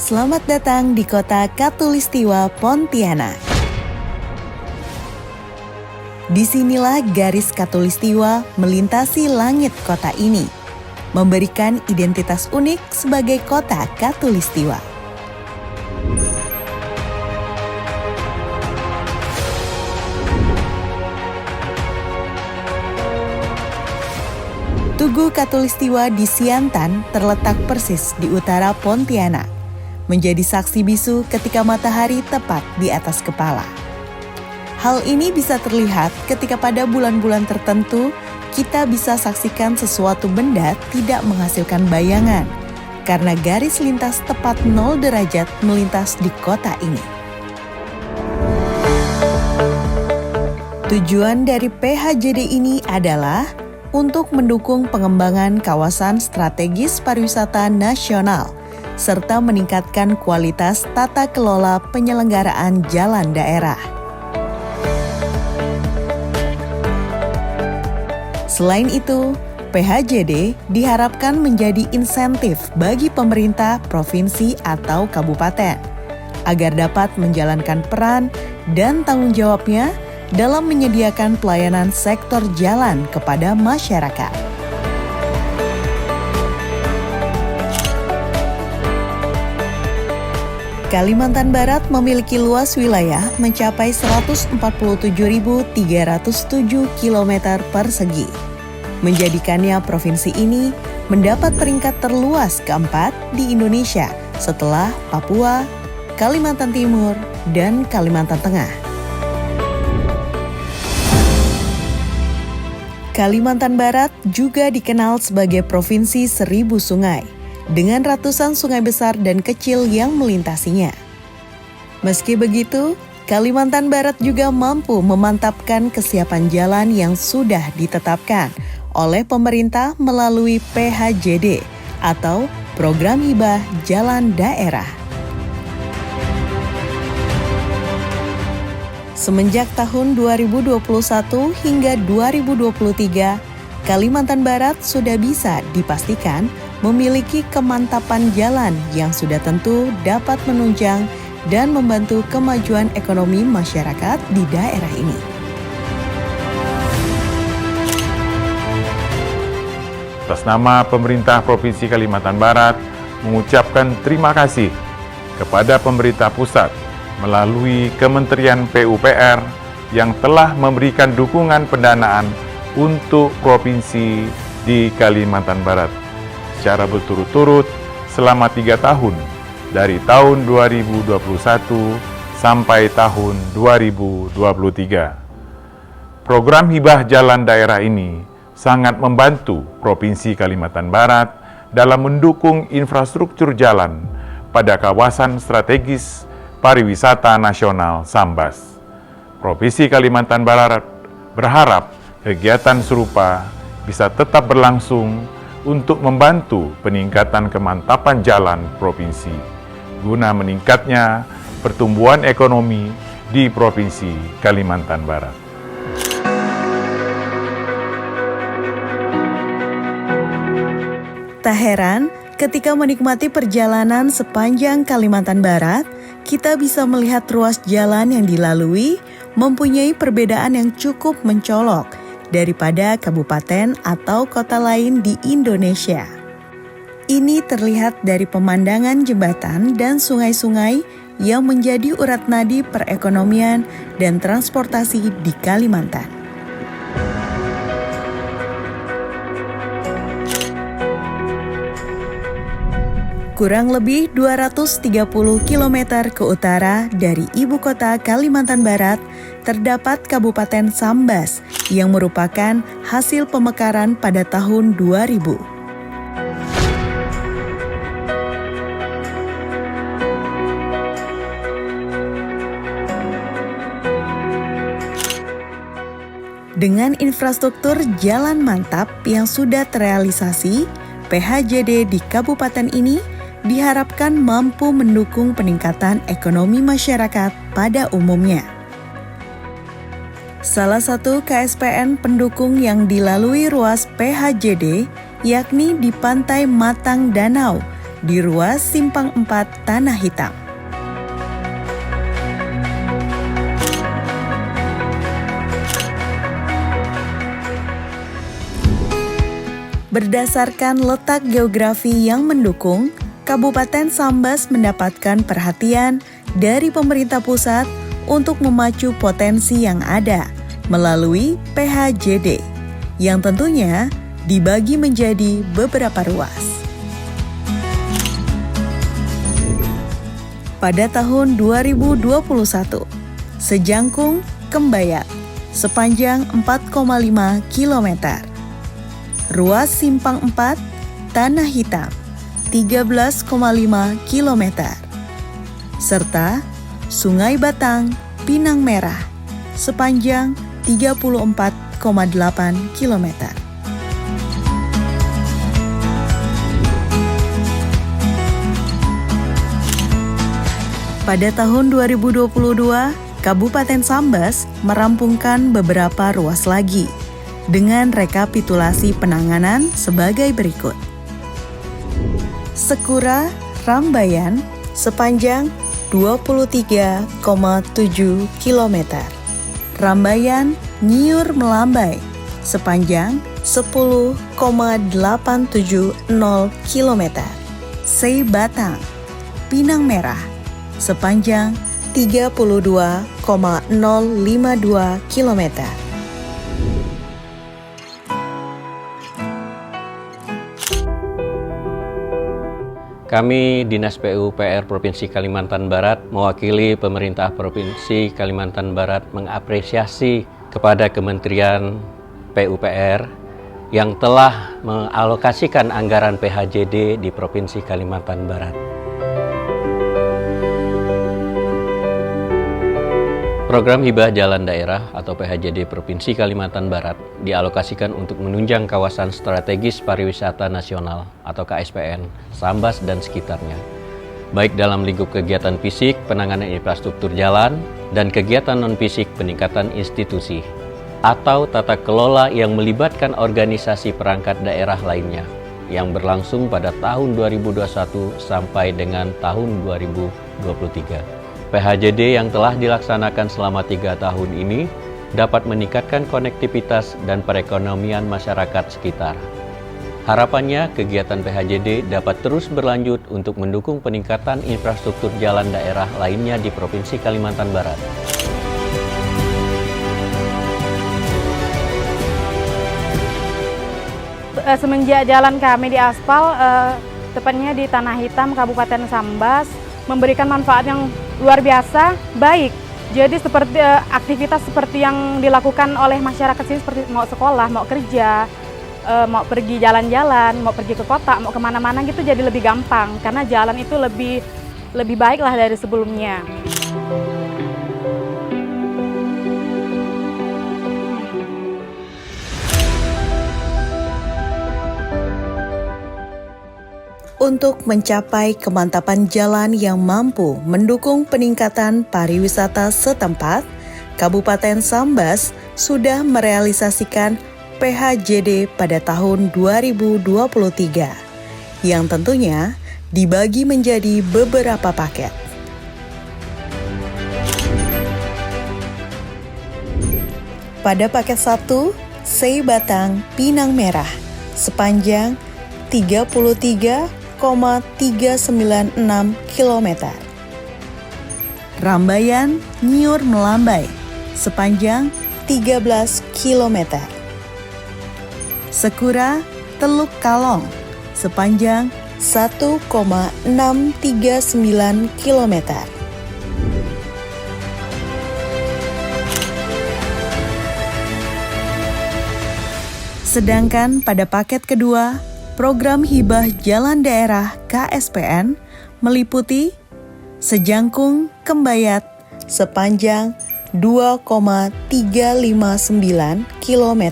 Selamat datang di kota Katulistiwa, Pontianak. Disinilah garis Katulistiwa melintasi langit kota ini, memberikan identitas unik sebagai kota Katulistiwa. Tugu Katulistiwa di Siantan terletak persis di utara Pontianak, menjadi saksi bisu ketika matahari tepat di atas kepala. Hal ini bisa terlihat ketika pada bulan-bulan tertentu kita bisa saksikan sesuatu benda tidak menghasilkan bayangan, karena garis lintas tepat 0 derajat melintas di kota ini. Tujuan dari PHJD ini adalah untuk mendukung pengembangan kawasan strategis pariwisata nasional, serta meningkatkan kualitas tata kelola penyelenggaraan jalan daerah. Selain itu, PHJD diharapkan menjadi insentif bagi pemerintah provinsi atau kabupaten, agar dapat menjalankan peran dan tanggung jawabnya dalam menyediakan pelayanan sektor jalan kepada masyarakat. Kalimantan Barat memiliki luas wilayah mencapai 147.307 km persegi, menjadikannya provinsi ini mendapat peringkat terluas keempat di Indonesia setelah Papua, Kalimantan Timur, dan Kalimantan Tengah. Kalimantan Barat juga dikenal sebagai Provinsi Seribu Sungai, dengan ratusan sungai besar dan kecil yang melintasinya. Meski begitu, Kalimantan Barat juga mampu memantapkan kesiapan jalan yang sudah ditetapkan oleh pemerintah melalui PHJD atau Program Hibah Jalan Daerah. Semenjak tahun 2021 hingga 2023, Kalimantan Barat sudah bisa dipastikan memiliki kemantapan jalan yang sudah tentu dapat menunjang dan membantu kemajuan ekonomi masyarakat di daerah ini. Atas nama pemerintah Provinsi Kalimantan Barat, mengucapkan terima kasih kepada pemerintah pusat melalui Kementerian PUPR yang telah memberikan dukungan pendanaan untuk provinsi di Kalimantan Barat secara berturut-turut selama 3 tahun, dari tahun 2021 sampai tahun 2023. Program Hibah Jalan Daerah ini sangat membantu Provinsi Kalimantan Barat dalam mendukung infrastruktur jalan pada kawasan strategis pariwisata nasional Sambas. Provinsi Kalimantan Barat berharap kegiatan serupa bisa tetap berlangsung untuk membantu peningkatan kemantapan jalan provinsi, guna meningkatnya pertumbuhan ekonomi di Provinsi Kalimantan Barat. Tak heran, ketika menikmati perjalanan sepanjang Kalimantan Barat, kita bisa melihat ruas jalan yang dilalui mempunyai perbedaan yang cukup mencolok daripada kabupaten atau kota lain di Indonesia. Ini terlihat dari pemandangan jembatan dan sungai-sungai yang menjadi urat nadi perekonomian dan transportasi di Kalimantan. Kurang lebih 230 km ke utara dari ibu kota Kalimantan Barat, terdapat Kabupaten Sambas yang merupakan hasil pemekaran pada tahun 2000. Dengan infrastruktur jalan mantap yang sudah terrealisasi, PHJD di kabupaten ini diharapkan mampu mendukung peningkatan ekonomi masyarakat pada umumnya. Salah satu KSPN pendukung yang dilalui ruas PHJD yakni di Pantai Matang Danau di ruas Simpang 4 Tanah Hitam. Berdasarkan letak geografi yang mendukung, Kabupaten Sambas mendapatkan perhatian dari pemerintah pusat untuk memacu potensi yang ada melalui PHJD, yang tentunya dibagi menjadi beberapa ruas. Pada tahun 2021, Sejangkung Kembayat sepanjang 4,5 km, ruas Simpang 4 Tanah Hitam 13,5 km, serta Sungai Batang Pinang Merah sepanjang 34,8 km. Pada tahun 2022, Kabupaten Sambas merampungkan beberapa ruas lagi dengan rekapitulasi penanganan sebagai berikut. Sekura Rambayan sepanjang 23,7 km. Rambayan Nyiur Melambai sepanjang 10,870 km. Sei Batang Pinang Merah sepanjang 32,052 km. Kami Dinas PUPR Provinsi Kalimantan Barat mewakili pemerintah Provinsi Kalimantan Barat mengapresiasi kepada Kementerian PUPR yang telah mengalokasikan anggaran PHJD di Provinsi Kalimantan Barat. Program Hibah Jalan Daerah atau PHJD Provinsi Kalimantan Barat dialokasikan untuk menunjang kawasan strategis pariwisata nasional atau KSPN, Sambas dan sekitarnya, baik dalam lingkup kegiatan fisik, penanganan infrastruktur jalan, dan kegiatan non-fisik peningkatan institusi, atau tata kelola yang melibatkan organisasi perangkat daerah lainnya, yang berlangsung pada tahun 2021 sampai dengan tahun 2023. PHJD yang telah dilaksanakan selama 3 tahun ini dapat meningkatkan konektivitas dan perekonomian masyarakat sekitar. Harapannya, kegiatan PHJD dapat terus berlanjut untuk mendukung peningkatan infrastruktur jalan daerah lainnya di Provinsi Kalimantan Barat. Semenjak jalan kami di aspal, tepatnya di Tanah Hitam, Kabupaten Sambas, memberikan manfaat yang luar biasa baik. Jadi seperti aktivitas seperti yang dilakukan oleh masyarakat sini, seperti mau sekolah, mau kerja, mau pergi jalan-jalan, mau pergi ke kota, mau kemana-mana gitu, jadi lebih gampang karena jalan itu lebih baik lah dari sebelumnya. Untuk mencapai kemantapan jalan yang mampu mendukung peningkatan pariwisata setempat, Kabupaten Sambas sudah merealisasikan PHJD pada tahun 2023, yang tentunya dibagi menjadi beberapa paket. Pada paket 1, Sei Batang Pinang Merah sepanjang 33,396 km. Rambayan Nyiur Melambai sepanjang 13 km. Sekura Teluk Kalong sepanjang 1,639 km. Sedangkan pada paket kedua, program Hibah Jalan Daerah KSPN meliputi Sejangkung Kembayat sepanjang 2,359 km,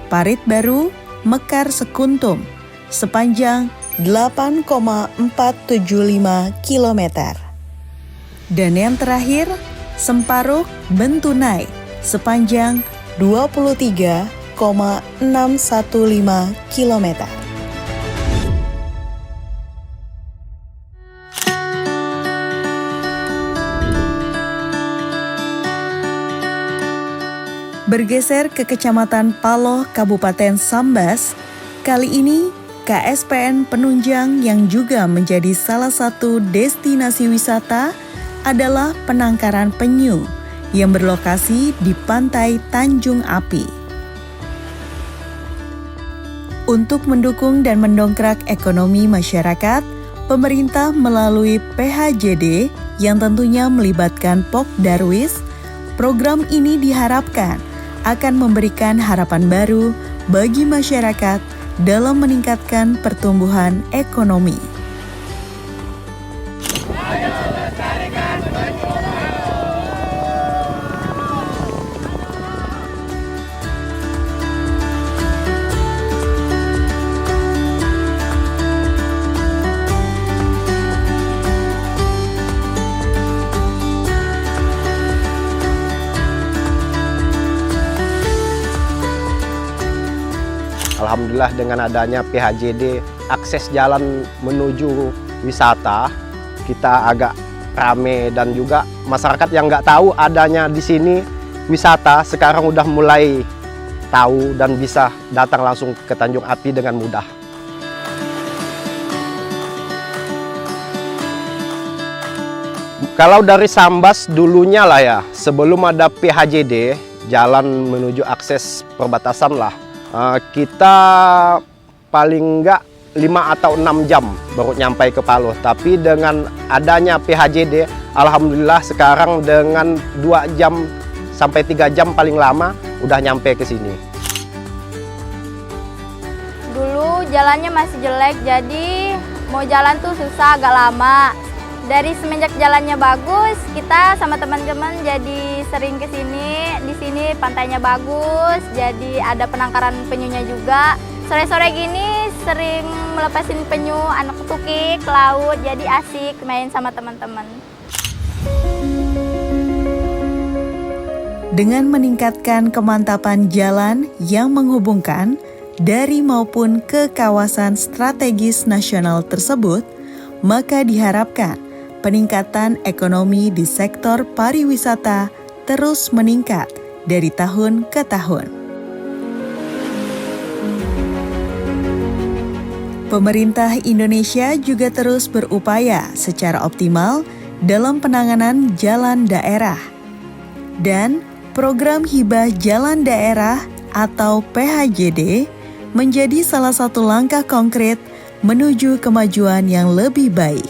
Parit Baru Mekar Sekuntum sepanjang 8,475 km, dan yang terakhir Semparuk Bentunai sepanjang 23,615 km. Bergeser ke Kecamatan Paloh, Kabupaten Sambas, kali ini KSPN Penunjang yang juga menjadi salah satu destinasi wisata adalah Penangkaran Penyu yang berlokasi di Pantai Tanjung Api. Untuk mendukung dan mendongkrak ekonomi masyarakat, pemerintah melalui PHJD yang tentunya melibatkan Pok Darwis, program ini diharapkan akan memberikan harapan baru bagi masyarakat dalam meningkatkan pertumbuhan ekonomi. Alhamdulillah dengan adanya PHJD, akses jalan menuju wisata kita agak rame, dan juga masyarakat yang nggak tahu adanya di sini wisata sekarang udah mulai tahu dan bisa datang langsung ke Tanjung Api dengan mudah. Kalau dari Sambas dulunya lah ya, sebelum ada PHJD, jalan menuju akses perbatasan lah. Kita paling enggak 5 atau 6 jam baru nyampai ke Paloh. Tapi dengan adanya PHJD, alhamdulillah sekarang dengan 2 jam sampai 3 jam paling lama udah nyampe ke sini. Dulu jalannya masih jelek, jadi mau jalan tuh susah, agak lama. Dari semenjak jalannya bagus, kita sama teman-teman jadi sering ke sini. Di sini pantainya bagus, jadi ada penangkaran penyunya juga. Sore-sore gini sering melepasin penyu, anak ketuki ke laut, jadi asik main sama teman-teman. Dengan meningkatkan kemantapan jalan yang menghubungkan dari maupun ke kawasan strategis nasional tersebut, maka diharapkan peningkatan ekonomi di sektor pariwisata terus meningkat dari tahun ke tahun. Pemerintah Indonesia juga terus berupaya secara optimal dalam penanganan jalan daerah. Dan program hibah jalan daerah atau PHJD menjadi salah satu langkah konkret menuju kemajuan yang lebih baik.